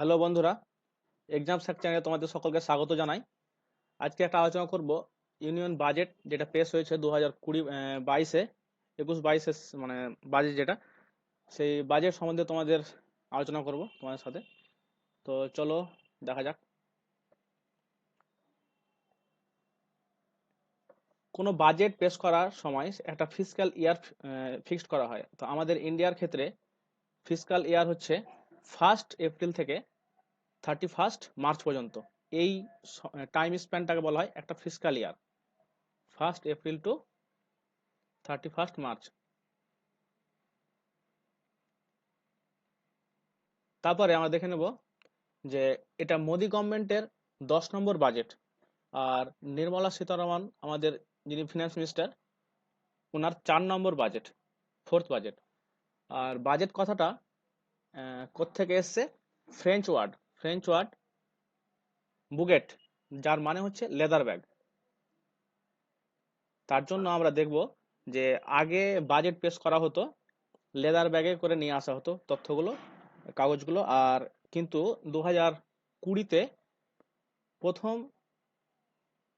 Hello বন্ধুরা, exam sec চ্যানেলে তোমাদের সকলকে স্বাগত জানাই। আজকে একটা আলোচনা করব ইউনিয়ন বাজেট যেটা পেশ হয়েছে 2020-22-এ 21-22-এ মানে বাজেট যেটা, সেই বাজেট সম্বন্ধে তোমাদের আলোচনা করব তোমাদের সাথে। তো চলো দেখা যাক। কোনো বাজেট পেশ করার সময় একটা ফিসক্যাল ইয়ার ফিক্সড করা হয়। তো আমাদের ইন্ডিয়ার ক্ষেত্রে ফিসক্যাল ইয়ার হচ্ছে 1 এপ্রিল থেকে 31 মার্চ পর্যন্ত। এই টাইম স্প্যানটাকে বলা হয় একটা ফিসক্যাল ইয়ার, 1 এপ্রিল টু 31 মার্চ। তারপরে আমরা দেখে নেব যে এটা মোদি গভর্নমেন্টের 10 নম্বর বাজেট, আর নির্মলা সীতারামন আমাদের যিনি ফিনান্স মিনিস্টার, ওনার 4 নম্বর বাজেট, 4th বাজেট। আর বাজেট কথাটা কোত্থেকে এসছে? ফ্রেঞ্চ ওয়ার্ড বুগেট, যার মানে হচ্ছে লেদার ব্যাগ। তার জন্য আমরা দেখব যে আগে বাজেট পেশ করা হতো, লেদার ব্যাগে করে নিয়ে আসা হতো তথ্যগুলো, কাগজগুলো। আর কিন্তু 2020-তে প্রথম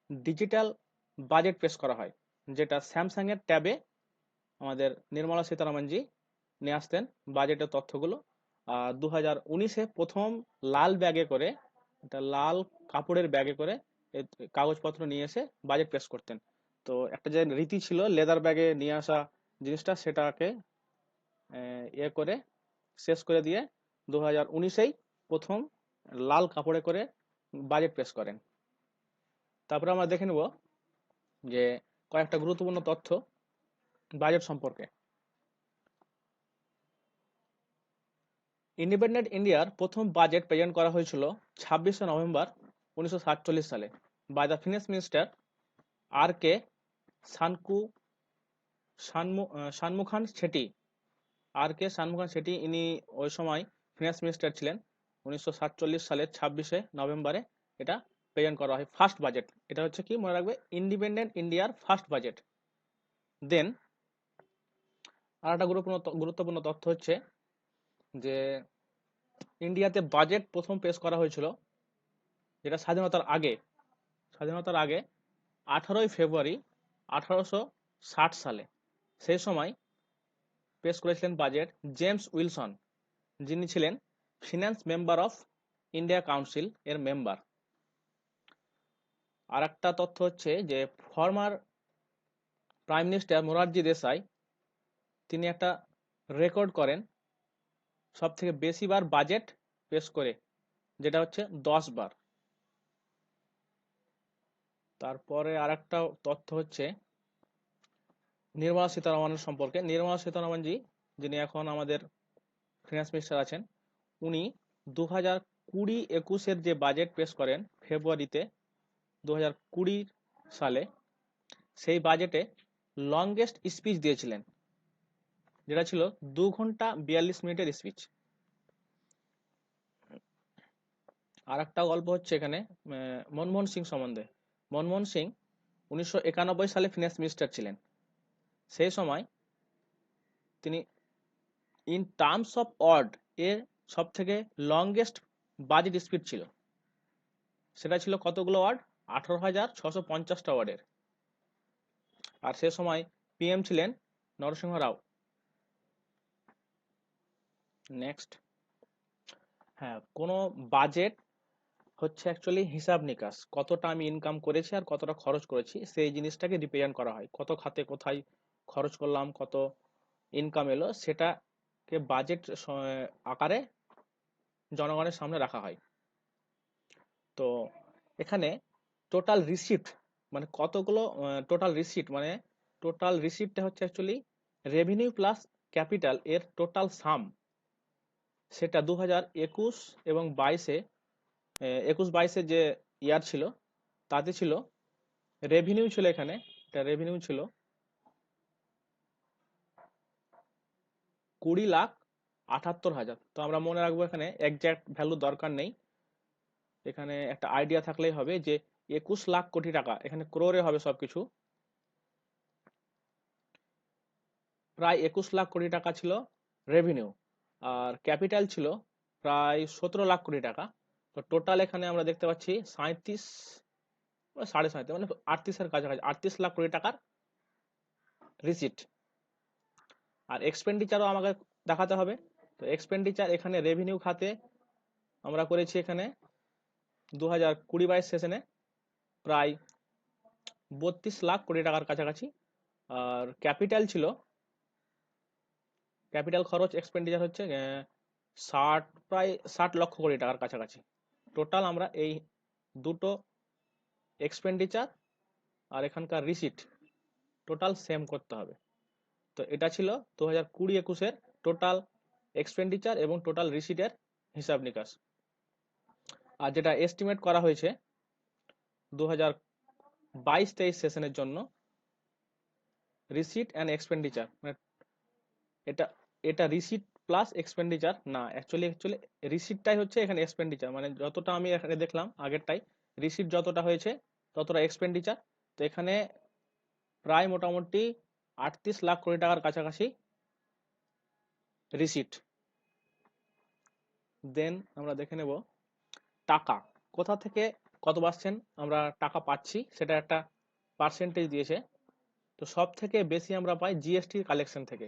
ডিজিটাল বাজেট পেশ করা হয়, যেটা স্যামসাং এর ট্যাবে আমাদের নির্মলা সীতারামনজি নিয়ে আসতেন বাজেটের তথ্যগুলো। আর 2019-এ প্রথম লাল ব্যাগে করে, এটা লাল কাপড়ের ব্যাগে করে এই কাগজপত্র নিয়ে এসে বাজেট পেশ করতেন। তো একটা যে রীতি ছিল লেদার ব্যাগে নিয়ে আসা জিনিসটা, সেটাকে করে শেষ করে দিয়ে 2019-এই প্রথম লাল কাপড়ে করে বাজেট পেশ করেন। তারপরে আমরা দেখে নেব যে কয়েকটা গুরুত্বপূর্ণ তথ্য বাজেট সম্পর্কে। ইন্ডিপেন্ডেন্ট ইন্ডিয়ার প্রথম বাজেট প্রেজেন্ট করা হয়েছিল 26শে নভেম্বর 1947 সালে বাই দ্য ফিনান্স মিনিস্টার আর কে সানকু শানমুখান শেঠি। আর কে শানমুখান শেঠি, ইনি ওই সময় ফিনান্স মিনিস্টার ছিলেন। 1947 সালের 26শে নভেম্বরে এটা প্রেজেন্ট করা হয়, ফার্স্ট বাজেট। এটা হচ্ছে কি, মনে রাখবে, ইন্ডিপেন্ডেন্ট ইন্ডিয়ার ফার্স্ট বাজেট। দেন আর একটা গুরুত্বপূর্ণ তথ্য হচ্ছে যে ইন্ডিয়াতে বাজেট প্রথম পেশ করা হয়েছিল, যেটা স্বাধীনতার আগে 18ই ফেব্রুয়ারি 1860 সালে। সেই সময় পেশ করেছিলেন বাজেট জেমস উইলসন, যিনি ছিলেন finance member of India council এর মেম্বার। আর একটা তথ্য হচ্ছে যে former prime minister Morarji Desai, তিনি একটা রেকর্ড করেন সব থেকে বেশি বার বাজেট পেশ করে, যেটা হচ্ছে 10 বার। তারপরে আর একটা তথ্য হচ্ছে নির্মলা সীতারামনের সম্পর্কে। নির্মলা সীতারামনজি, যিনি এখন আমাদের ফিনান্স মিনিস্টার আছেন, উনি 2020-21-এর যে বাজেট পেশ করেন ফেব্রুয়ারিতে 2020 সালে, সেই বাজেটে লংগেস্ট স্পিচ দিয়েছিলেন, যেটা ছিল 2 ঘন্টা 42 মিনিটের স্পিচ। আর একটা গল্প হচ্ছে এখানে মনমোহন সিং সম্বন্ধে। মনমোহন সিং 1991 সালে ফিনান্স মিনিস্টার ছিলেন। সেই সময় তিনি ইন টার্মস অফ ওয়ার্ড এর সব থেকে লংগেস্ট বাজেট স্পিচ ছিল। সেটা ছিল কতগুলো ওয়ার্ড? 18,650টা ওয়ার্ডের। আর সে সময় পিএম ছিলেন নরসিংহ রাও। নেক্সট, হ্যাঁ, কোনো বাজেট হচ্ছে অ্যাকচুয়ালি হিসাব নিকাশ, কতটা আমি ইনকাম করেছি আর কতটা খরচ করেছি, সেই জিনিসটাকে রিপ্রেজেন্ট করা হয়। কত খাতে কোথায় খরচ করলাম, কত ইনকাম এলো, সেটাকে বাজেট আকারে জনগণের সামনে রাখা হয়। তো এখানে টোটাল রিসিপ্ট মানে কতগুলো, টোটাল রিসিপ্টটা হচ্ছে অ্যাকচুয়ালি রেভিনিউ প্লাস ক্যাপিটাল এর টোটাল সাম। সেটা 2021 এবং 22-এ, 21-22-এ যে ইয়ার ছিল, তাতে ছিল রেভিনিউ ছিল, এখানে এটা রেভিনিউ ছিল 20,78,000। তো আমরা মনে রাখবো, এখানে এক্সাক্ট ভ্যালু দরকার নেই, এখানে একটা আইডিয়া থাকলেই হবে যে 21 লাখ কোটি টাকা, এখানে ক্রোরে হবে সবকিছু, প্রায় 21 লাখ কোটি টাকা ছিল রেভিনিউ। আর ক্যাপিটাল ছিল প্রায় 17 লাখ কোটি টাকা। তো টোটাল এখানে আমরা দেখতে পাচ্ছি 37 সাড়ে 37 মানে 38-এর কাছাকাছি 38 লাখ কোটি টাকার রিসিট। আর এক্সপেন্ডিচারও আমাকে দেখাতে হবে। তো এক্সপেন্ডিচার এখানে রেভিনিউ খাতে আমরা করেছি এখানে 2020-22 সেশনে প্রায় 32 লাখ কোটি টাকার কাছাকাছি। আর ক্যাপিটাল ছিল, ক্যাপিটাল খরচ এক্সপেন্ডিচার হচ্ছে প্রায় 60 লক্ষ কোটি টাকার কাছাকাছি। টোটাল আমরা এই দুটো এক্সপেন্ডিচার আর এখানকার রিসিট টোটাল সেম করতে হবে। তো এটা ছিল 2020-21-এর টোটাল এক্সপেন্ডিচার এবং টোটাল রিসিটের হিসাব নিকাশ। আর যেটা এস্টিমেট করা হয়েছে 2022-23 সেশনের জন্য রিসিট অ্যান্ড এক্সপেন্ডিচার, মানে এটা এটা রিসিট প্লাস এক্সপেন্ডিচার না, অ্যাকচুয়ালি রিসিটটাই হচ্ছে এখানে এক্সপেন্ডিচার, মানে যতটা আমি এখানে দেখলাম আগেরটাই রিসিট যতটা হয়েছে ততটা এক্সপেন্ডিচার। তো এখানে প্রায় মোটামুটি 38 লাখ কোটি টাকার কাছাকাছি রিসিট। দেন আমরা দেখে নেব টাকা কোথা থেকে কত পার্সেন্ট আমরা টাকা পাচ্ছি, সেটা একটা পার্সেন্টেজ দিয়েছে। তো সব থেকে বেশি আমরা পাই জিএসটি কালেকশন থেকে,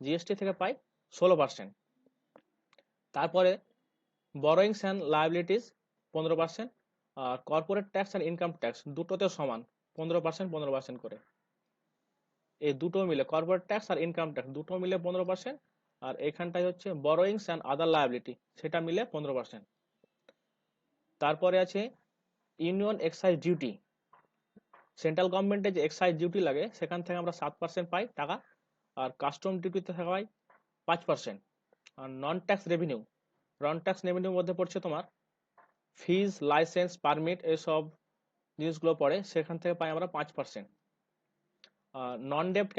জিএসটি থেকে পাই 16%। তারপরে বরোয়িংস অ্যান্ড লায়াবিলিটিস 15%, আর corporate tax and income tax দুটোতে সমান 15% করে। এই দুটো মিলে কর্পোরেট ট্যাক্স আর ইনকাম ট্যাক্স দুটো মিলে 15%, আর এখানটাই হচ্ছে বরোয়িংস অ্যান্ড আদার লায়াবিলিটি সেটা মিলে 15%। তারপরে আছে ইউনিয়ন এক্সাইজ ডিউটি, সেন্ট্রাল গভর্নমেন্টের যে এক্সাইজ ডিউটি লাগে সেখান থেকে আমরা 7% পাই টাকা, আর কাস্টম ডিউটিতে পাই 5%। আর নন ট্যাক্স রেভিনিউর মধ্যে পড়ছে তোমার ফিজ, লাইসেন্স, পারমিট এসব জিনিসগুলো পড়ে, সেখান থেকে পাই আমরা 5%। আর নন ডেপ্ট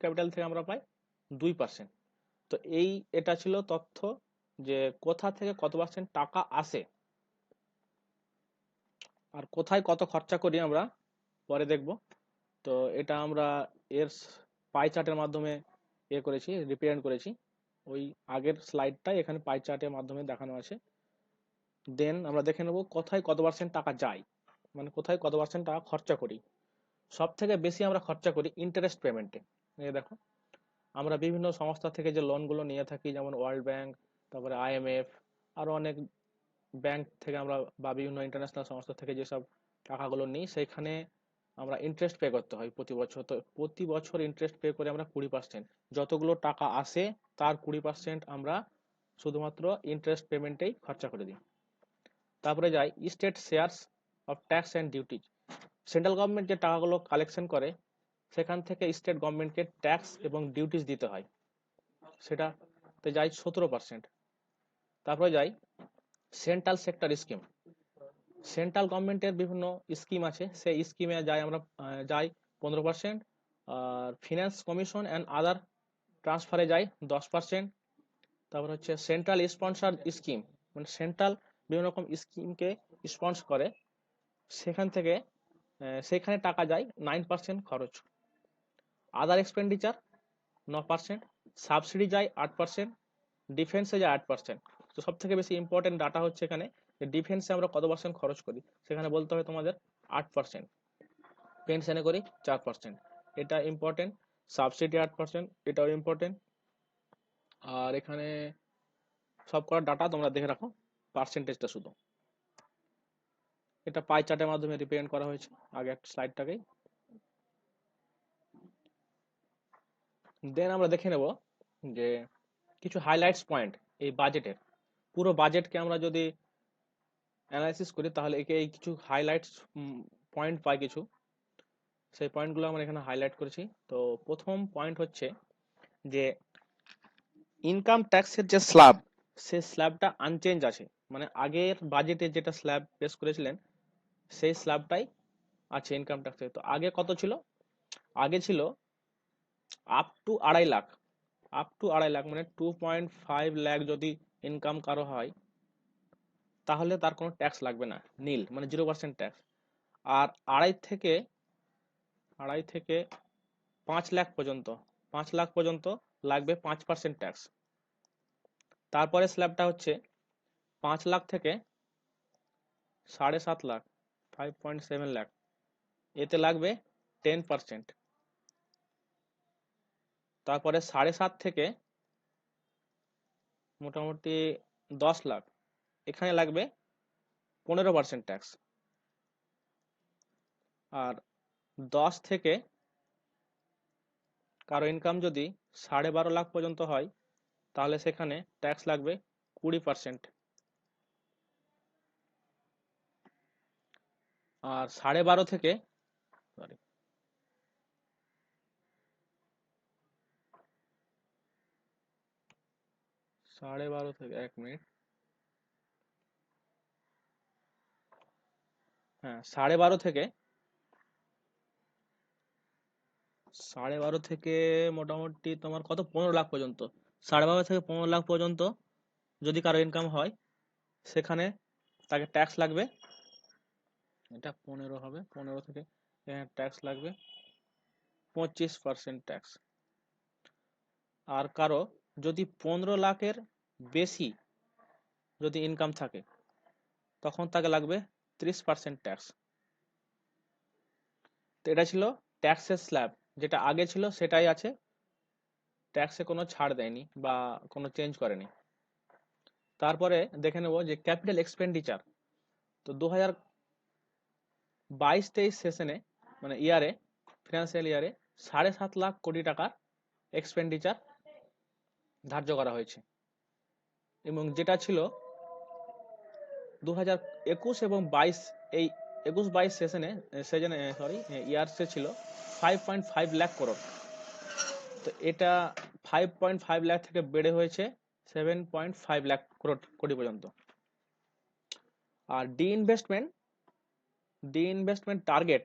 ক্যাপিটাল থেকে আমরা পাই 2%। তো এটা ছিল তথ্য যে কোথা থেকে কত পার্সেন্ট টাকা আসে আর কোথায় কত খরচা করি আমরা পরে দেখব। তো এটা আমরা এর পাই চার্টের মাধ্যমে করেছি, রিপ্রেজেন্ট করেছি। ওই আগের স্লাইডটাই এখানে পাই চার্টের মাধ্যমে দেখানো আছে। দেন আমরা দেখে নেব কোথায় কত পার্সেন্ট টাকা যায়, মানে কোথায় কত পার্সেন্ট টাকা খরচা করি। সব থেকে বেশি আমরা খরচা করি ইন্টারেস্ট পেমেন্টে। দেখো আমরা বিভিন্ন সংস্থা থেকে যে লোনগুলো নিয়ে থাকি, যেমন ওয়ার্ল্ড ব্যাংক, তারপরে আইএমএফ, আরো অনেক ব্যাংক থেকে আমরা বা বিভিন্ন ইন্টারন্যাশনাল সংস্থা থেকে যেসব টাকাগুলো নিই সেখানে আমরা ইন্টারেস্ট পে করতে হয় প্রতি বছর। তো প্রতি বছর ইন্টারেস্ট পে করে আমরা 20%, যতগুলো টাকা আসে তার 20% আমরা শুধুমাত্র ইন্টারেস্ট পেমেন্টেই খরচা করে দিই। তারপরে যাই state shares of tax and duty, central government যে টাকাগুলো কালেকশন করে সেখান থেকে স্টেট গভর্নমেন্টকে ট্যাক্স এবং ডিউটিস দিতে হয়, সেটাতে যাই 17%। তারপরে যাই সেন্ট্রাল সেক্টর স্কিম, সেন্ট্রাল গভর্নমেন্টের বিভিন্ন স্কিম আছে, সেই স্কিমে যাই 15%। আর ফিনান্স কমিশন অ্যান্ড আদার ট্রান্সফারে যাই 10%। তারপর হচ্ছে সেন্ট্রাল স্পন্সর স্কিম, মানে সেন্ট্রাল বিভিন্ন রকম স্কিমকে স্পন্সর করে, সেখানে টাকা যায় 9% খরচ। আদার এক্সপেন্ডিচার 9%, সাবসিডি যায় 8%, ডিফেন্সে যায় 8%। তো সব থেকে বেশি ইম্পর্টেন্ট ডাটা হচ্ছে এখানে যে ডিফেন্সে আমরা কত পার্সেন্ট খরচ করি, সেখানে বলতে হবে তোমাদের 8%, পেনশনে করি 4%, এটা ইম্পর্টেন্ট। সাবসিডি 8%, এটাও ইম্পর্টেন্ট। আর এখানে সব কটা ডাটা তোমরা দেখে রাখো, পার্সেন্টেজটা শুধু। এটা পাই চার্টের মাধ্যমে রিপ্রেজেন্ট করা হয়েছে আগে একটা স্লাইডটাকেই। দেন আমরা দেখে নেব যে কিছু হাইলাইটস পয়েন্ট এই বাজেটের, পুরো বাজেটকে আমরা যদি অ্যানালাইসিস করি তাহলে এই কিছু হাইলাইটস পয়েন্ট পাই কিছু, সেই পয়েন্টগুলো আমরা এখানে হাইলাইট করেছি। তো প্রথম পয়েন্ট হচ্ছে যে ইনকাম ট্যাক্সের যে স্ল্যাব, সেই স্ল্যাবটা আনচেঞ্জ আছে, মানে আগের বাজেটে যেটা স্ল্যাব পেশ করেছিলেন সেই স্ল্যাবটাই আছে ইনকাম ট্যাক্সে। তো আগে কত ছিল, আগে ছিল আপ টু 2.5 লাখ, মানে 2.5 লাখ যদি ইনকাম কারো হয় তাহলে তার কোনো ট্যাক্স লাগবে না, নীল, মানে 0% ট্যাক্স। আর আড়াই থেকে 5 লাখ পর্যন্ত লাগবে 5% ট্যাক্স। তারপরে স্ল্যাবটা হচ্ছে 5 লাখ থেকে 7.5 লাখ 5.7 লাখ এতে লাগবে 10%। তারপরে 7.5 থেকে মোটামুটি 10 লাখ এখানে লাগবে 15% ট্যাক্স। আর 10 থেকে কারো ইনকাম যদি 12.5 লাখ পর্যন্ত হয় তাহলে সেখানে ট্যাক্স লাগবে 20%। আর 12.5 থেকে সরি 12.5 থেকে 1 মিনিট, হ্যাঁ 12.5 থেকে 12.5 থেকে মোটামুটি তোমার কত 15 লাখ পর্যন্ত, 12.5 থেকে 15 লাখ পর্যন্ত যদি কারো ইনকাম হয় সেখানে তাকে ট্যাক্স লাগবে, এটা 15 হবে, 15 থেকে ট্যাক্স লাগবে 25% ট্যাক্স। আর কারো যদি 15 লাখের বেশি যদি ইনকাম থাকে তখন তাকে লাগবে 30% ট্যাক্স। তো এটা ছিল ট্যাক্সের স্ল্যাব, যেটা আগে ছিল সেটাই আছে, ট্যাক্সে কোনো ছাড় দেয়নি বা কোনো চেঞ্জ করেনি। তারপরে দেখে নেব যে ক্যাপিটাল এক্সপেন্ডিচার। তো 2022-23 সেশনে মানে ইয়ারে, ফিনান্সিয়াল ইয়ারে 7.5 লাখ কোটি টাকার এক্সপেন্ডিচার ধার্য করা হয়েছে, এবং যেটা ছিল 2021 এবং 22 এই 21-22 সেশনে ইয়ার্সে ছিল 5.5 লাখ করোড়। তো এটা 5.5 লাখ থেকে বেড়ে হয়েছে 7.5 লাখ কোটি পর্যন্ত। আর ডি ইনভেস্টমেন্ট টার্গেট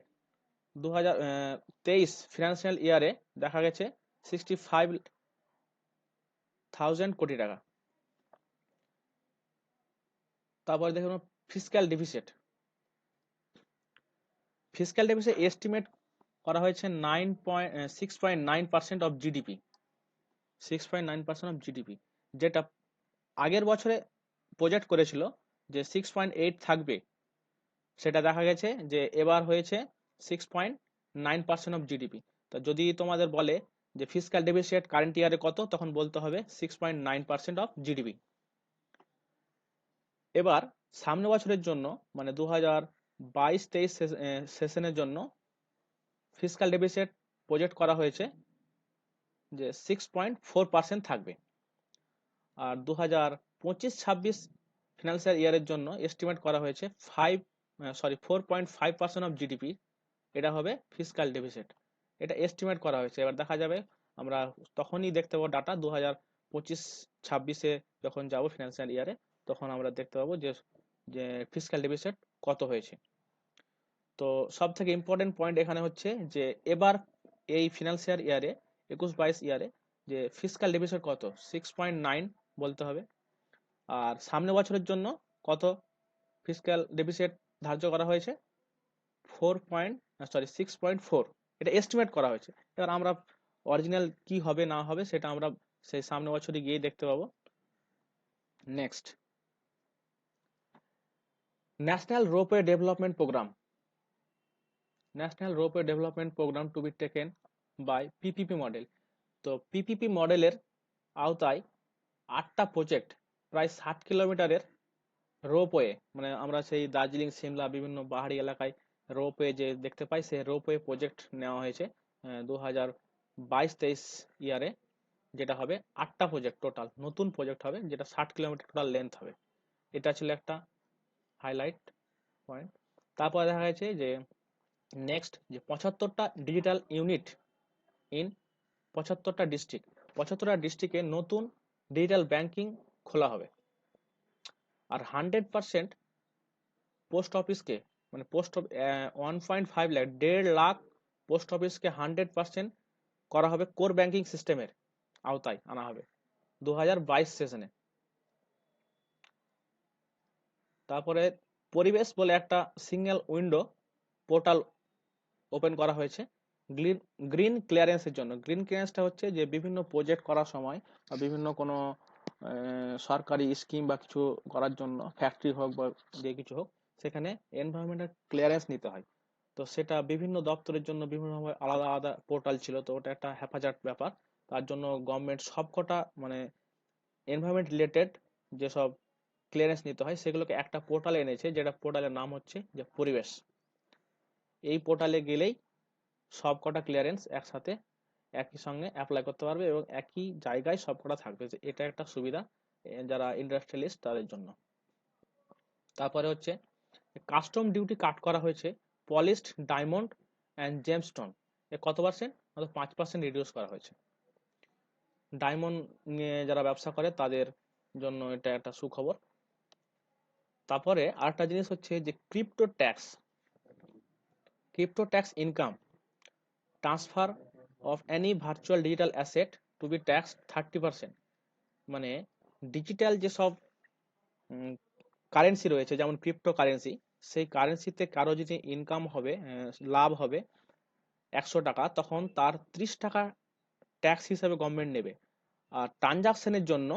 2023 ফিনান্সিয়াল ইয়ারে দেখা গেছে 65,000 কোটি টাকা। তারপরে দেখুন ফিসক্যাল ডেফিসিট এস্টিমেট করা হয়েছে 6.9% অফ জিডিপি, 6.9% অফ জিডিপি, যেটা আগের বছরে প্রজেক্ট করেছিল যে 6.8 থাকবে, সেটা দেখা গেছে যে এবার হয়েছে 6.9% অফ জিডিপি। তো যদি তোমাদের বলে যে ফিসক্যাল ডেফিসিট কারেন্ট ইয়ারে কত, তখন বলতে হবে 6.9% অফ জিডিপি। এবার সামনে বছরের জন্য মানে 2022-23 সেশনের জন্য ফিসক্যাল ডেফিসিট প্রজেক্ট করা হয়েছে যে 6.4% থাকবে। আর 2025-26 ফিনান্সিয়াল ইয়ারের জন্য এস্টিমেট করা হয়েছে 4.5% অফ জিডিপি, এটা হবে ফিসক্যাল ডেফিসিট, এটা এস্টিমেট করা হয়েছে। এবার দেখা যাবে, আমরা তখনই দেখতে পাবো ডাটা 2025-26-এ যখন যাব ফিনান্সিয়াল ইয়ারে, তখন আমরা দেখতে পাবো যে যে ফিসক্যাল ডেফিসিট কত হয়েছে। তো সব থেকে ইম্পর্টেন্ট পয়েন্ট এখানে হচ্ছে যে এবার এই ফিনান্সিয়াল ইয়ারে 21-22 ইয়ারে যে ফিসক্যাল ডেফিসিট কত, 6.9 বলতে হবে। আর সামনে বছরের জন্য কত ফিসক্যাল ডেফিসিট ধার্য করা হয়েছে 6.4, এটা এস্টিমেট করা হয়েছে। এবার আমরা অরিজিনাল কি হবে না হবে সেটা আমরা সেই সামনে বছরে গিয়ে দেখতে পাবো। Next, national ropeway development programme, national ropeway development programme to be taken by PPP model. তো পিপিপি মডেলের আওতায় 8টা প্রজেক্ট, প্রায় 60 কিলোমিটারের রোপওয়ে, মানে আমরা সেই দার্জিলিং সিমলা বিভিন্ন পাহাড়ি এলাকায় রোপওয়ে যে দেখতে পাই, সেই রোপওয়ে প্রজেক্ট নেওয়া হয়েছে 2022-23 ইয়ারে, যেটা হবে 8টা প্রজেক্ট টোটাল, নতুন প্রজেক্ট হবে, যেটা 60 কিলোমিটার টোটাল লেন্থ হবে। এটা ছিল একটা হাইলাইট পয়েন্ট। তারপরে দেখা গেছে যে নেক্সট যে 75টা ডিজিটাল ইউনিট ইন 75টা ডিস্ট্রিক্ট, 75টা ডিস্ট্রিক্টে নতুন ডিজিটাল ব্যাংকিং খোলা হবে। আর 100% পোস্ট অফিসকে মানে 1.5 লাখ 1.5 লাখ পোস্ট অফিসকে 100% করা হবে কোর ব্যাংকিং সিস্টেমের আওতায় আনা হবে 2022 সেশনে। তারপরে পরিবেশ বলে একটা সিঙ্গেল উইন্ডো পোর্টাল ওপেন করা হয়েছে গ্রিন ক্লিয়ারেন্সের জন্য। গ্রিন ক্লিয়ারেন্সটা হচ্ছে যে বিভিন্ন প্রজেক্ট করার সময় বা বিভিন্ন কোনো সরকারি স্কিম বা কিছু করার জন্য, ফ্যাক্টরি হোক বা যে কিছু হোক, সেখানে এনভায়রনমেন্টাল ক্লিয়ারেন্স নিতে হয়। তো সেটা বিভিন্ন দপ্তরের জন্য বিভিন্নভাবে আলাদা আলাদা পোর্টাল ছিল, তো ওটা একটা হেফাজত ব্যাপার। তার জন্য গভর্নমেন্ট সবকটা মানে এনভায়রনমেন্ট রিলেটেড যেসব ক্লিয়ারেন্স নিতে হয় সেগুলোকে একটা পোর্টালে এনেছে, যেটা পোর্টালের নাম হচ্ছে যে পরিবেশ। এই পোর্টালে গেলেই সবকটা ক্লিয়ারেন্স একসাথে একই সঙ্গে অ্যাপ্লাই করতে পারবে এবং একই জায়গায় সবকটা থাকবে, যে এটা একটা সুবিধা যারা ইন্ডাস্ট্রিয়ালিস্ট তাদের জন্য। তারপরে হচ্ছে কাস্টম ডিউটি কাট করা হয়েছে পলিশড ডায়মন্ড অ্যান্ড জেমস্টোন এ কত পার্সেন্ট, 5% রিডিউস করা হয়েছে। ডায়মন্ড নিয়ে যারা ব্যবসা করে তাদের জন্য এটা একটা সুখবর। তারপরে আরেকটা জিনিস হচ্ছে যে crypto tax income transfer of any virtual digital asset to be tax 30%। মানে ডিজিটাল যেসব কারেন্সি রয়েছে যেমন ক্রিপ্টো কারেন্সি, সেই কারেন্সিতে কারো যদি ইনকাম হবে, লাভ হবে 100 টাকা, তখন তার 30 টাকা ট্যাক্স হিসাবে গভর্নমেন্ট নেবে। আর ট্রানজাকশনের জন্য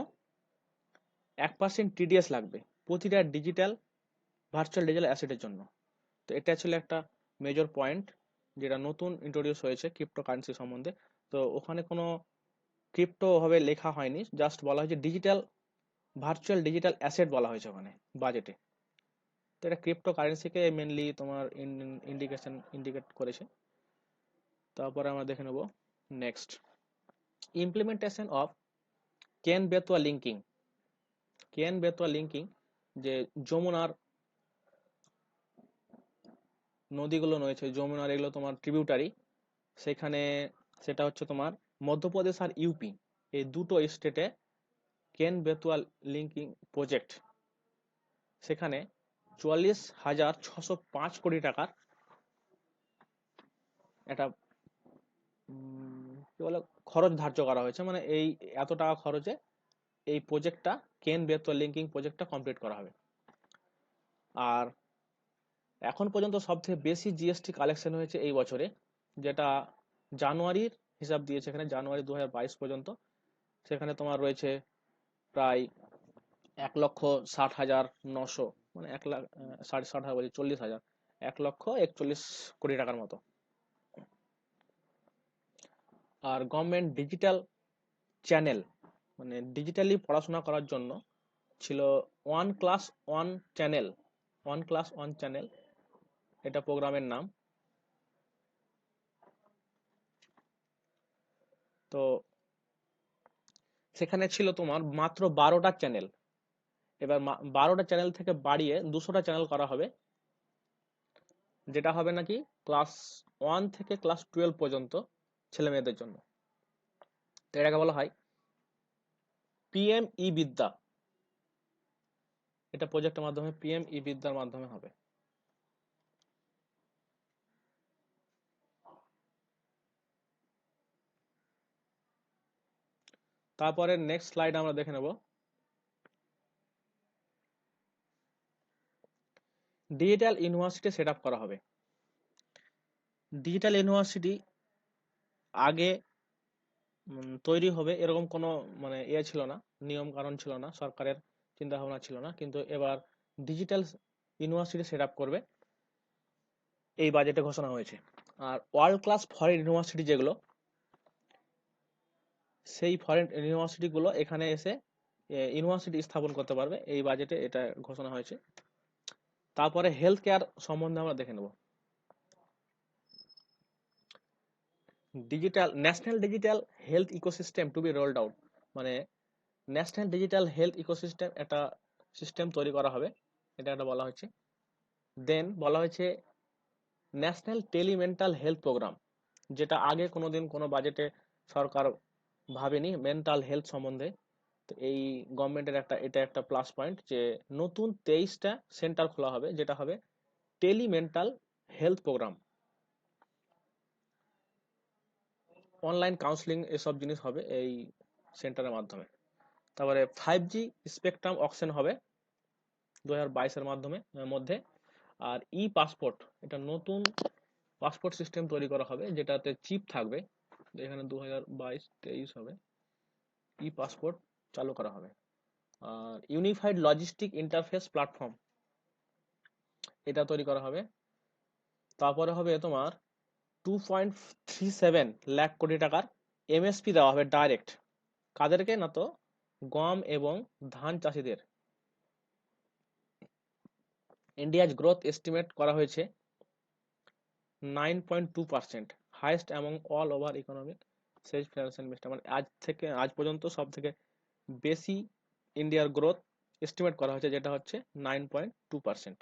1% টিডিএস লাগবে প্রতিটা ভার্চুয়াল ডিজিটাল অ্যাসেটের জন্য। তো এটা ছিল একটা মেজর পয়েন্ট যেটা নতুন ইন্ট্রোডিউস হয়েছে ক্রিপ্টো কারেন্সি সম্বন্ধে। তো ওখানে কোনো ক্রিপ্টো ভাবে লেখা হয়নি, জাস্ট বলা হয়েছে ভার্চুয়াল ডিজিটাল অ্যাসেট বলা হয়েছে ওখানে বাজেটে। তো এটা ক্রিপ্টো কারেন্সিকে মেনলি তোমার ইন্ডিকেট করেছে। তারপরে আমরা দেখে নেব নেক্সট ইমপ্লিমেন্টেশন অফ কেন বেতুয়া লিঙ্কিং, যে যমুনার নদীগুলো রয়েছে, যমুনার এগুলো তোমার ট্রিবিউটারি, সেখানে সেটা হচ্ছে তোমার মধ্যপ্রদেশ আর ইউপি এই দুটো স্টেটে কেন বেতুয়া লিঙ্কিং প্রজেক্ট, সেখানে 44,605 কোটি টাকার একটা কি বলে খরচ ধার্য করা হয়েছে। মানে এই এত টাকা খরচে এই প্রজেক্টটা কেন বেতুয়া লিঙ্কিং প্রজেক্টটা কমপ্লিট করা হবে। আর এখন পর্যন্ত সবথেকে বেশি জিএসটি কালেকশন হয়েছে এই বছরে, যেটা জানুয়ারির হিসাব দিয়েছে এখানে, জানুয়ারি 2022 পর্যন্ত। সেখানে তোমার রয়েছে প্রায় 1,60,900, মানে 1,00,000 60,000 বলছি 40,000, 1,41,40,000 টাকার মতো। আর গভর্নমেন্ট ডিজিটাল চ্যানেল, মানে ডিজিটালি পড়াশোনা করার জন্য ছিল ওয়ান ক্লাস ওয়ান চ্যানেল, এটা প্রোগ্রামের নাম। তো সেখানে ছিল তোমার মাত্র 12টা চ্যানেল, এবার 12টা চ্যানেল থেকে বাড়িয়ে 200টা চ্যানেল করা হবে, যেটা হবে নাকি ক্লাস 1 থেকে ক্লাস 12 পর্যন্ত ছেলে মেয়েদের জন্য। তো এটাকে বলা হয় পিএম ই বিদ্যা, এটা প্রজেক্টের মাধ্যমে পিএম ই বিদ্যার মাধ্যমে হবে। তারপরে নেক্সট স্লাইড আমরা দেখে নেব ডিজিটাল ইউনিভার্সিটি সেট আপ করা হবে। ডিজিটাল ইউনিভার্সিটি আগে তৈরি হবে এরকম কোনো মানে ছিল না, নিয়ম কারণ ছিল না, সরকারের চিন্তা ভাবনা ছিল না, কিন্তু এবার ডিজিটাল ইউনিভার্সিটি সেট আপ করবে, এই বাজেটে ঘোষণা হয়েছে। আর ওয়ার্ল্ড ক্লাস ফরেন ইউনিভার্সিটি যেগুলো, সেই ফরেন ইউনিভার্সিটি গুলো এখানে এসে ইউনিভার্সিটি স্থাপন করতে পারবে, এই বাজেটে এটা ঘোষণা হয়েছে। তারপরে হেলথ কেয়ার সম্বন্ধে আমরা দেখে নেব। National digital health ecosystem to be rolled out, মানে ন্যাশনাল ডিজিটাল হেলথ ইকোসিস্টেম একটা সিস্টেম তৈরি করা হবে, এটা একটা বলা হয়েছে। দেন বলা হয়েছে ন্যাশনাল টেলিমেন্টাল হেলথ প্রোগ্রাম, যেটা আগে কোনোদিন কোনো বাজেটে সরকার ভাবেনি মেন্টাল হেলথ সম্বন্ধে। তো এই গভর্নমেন্টের এটা একটা প্লাস পয়েন্ট যে নতুন 23টা সেন্টার খোলা হবে, যেটা হবে টেলিমেন্টাল হেলথ প্রোগ্রাম, অনলাইন কাউন্সিলিং এসব জিনিস হবে এই সেন্টারের মাধ্যমে। তারপরে 5G স্পেকট্রাম অকশন হবে 2022-এর মধ্যে। আর ই পাসপোর্ট, এটা নতুন পাসপোর্ট সিস্টেম তৈরি করা হবে যেটাতে চিপ থাকবে, এখানে 2022-23 হবে, ই পাসপোর্ট চালু করা হবে। ইউনিফাইড লজিস্টিক ইন্টারফেস প্ল্যাটফর্ম, এটা তৈরি করা হবে। তারপরে হবে তোমার 2.37 লাখ কোটি টাকার এমএসপি দেওয়া হবে ডাইরেক্ট। কাদেরকে? না তো গম এবং ধান চাষিদের। ইন্ডিয়াজ গ্রোথ এস্টিমেট করা হয়েছে 9.2%, highest among all over economic সেজ ফিনান্সিয়াল ইনভেস্টর। মানে আজ পর্যন্ত সব থেকে বেশি ইন্ডিয়ার গ্রোথ এস্টিমেট করা হয়েছে, যেটা হচ্ছে 9.2%।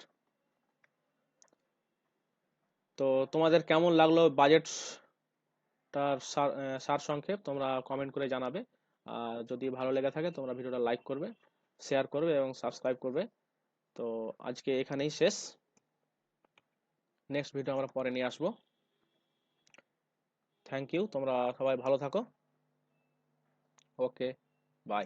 তো তোমাদের কেমন লাগলো বাজেটটার সারসংক্ষেপ, তোমরা কমেন্ট করে জানাবে। আর যদি ভালো লেগে থাকে তোমরা ভিডিওটা লাইক করবে, শেয়ার করবে এবং সাবস্ক্রাইব করবে। তো আজকে এখানেই শেষ, নেক্সট ভিডিও আমরা পরে নিয়ে আসবো। থ্যাংক ইউ, তোমরা সবাই ভালো থাকো। ওকে, বাই।